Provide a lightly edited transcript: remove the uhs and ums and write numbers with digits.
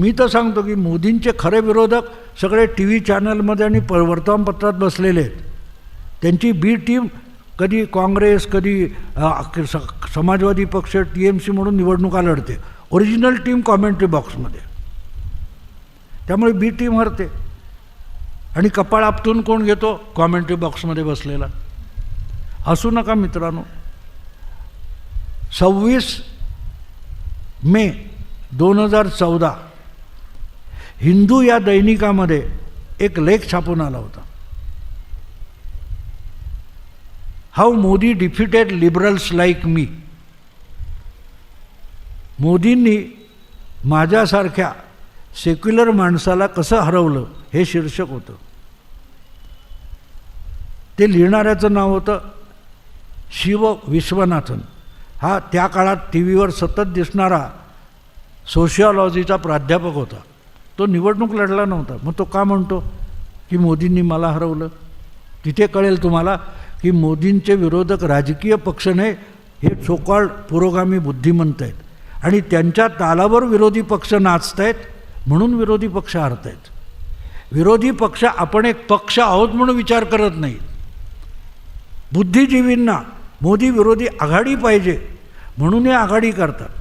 मी तर सांगतो की मोदींचे खरे विरोधक सगळे टी व्ही चॅनलमध्ये आणि वर्तमानपत्रात बसलेले आहेत. त्यांची बी टीम कधी काँग्रेस, कधी समाजवादी पक्ष, TMC म्हणून निवडणुका लढते. ओरिजिनल टीम कॉमेंट्री बॉक्समध्ये. त्यामुळे बी टीम हरते. आणि कपाळ आपटून कोण घेतो? कॉमेंट्री बॉक्समध्ये बसलेला. हसू नका मित्रांनो. 26 मे 2014 हिंदू या दैनिकामध्ये एक लेख छापून आला होता. How Modi defeated liberals like me. मोदींनी माझ्यासारख्या सेक्युलर माणसाला कसं हरवलं हे शीर्षक होतं. ते लिहिणाऱ्याचं नाव होतं शिव विश्वनाथन. हा त्या काळात टी व्हीवर सतत दिसणारा सोशिओलॉजीचा प्राध्यापक होता. तो निवडणूक लढला नव्हता. मग तो का म्हणतो की मोदींनी मला हरवलं? तिथे कळेल तुम्हाला की मोदींचे विरोधक राजकीय पक्ष नाही, हे सोकॉल्ड पुरोगामी बुद्धिमंत आहेत. आणि त्यांच्या तालावर विरोधी पक्ष नाचत आहेत म्हणून विरोधी पक्ष हरत आहेत. विरोधी पक्ष आपण एक पक्ष आहोत म्हणून विचार करत नाहीत. बुद्धिजीवींना मोदी विरोधी आघाडी पाहिजे म्हणून हे आघाडी करतात.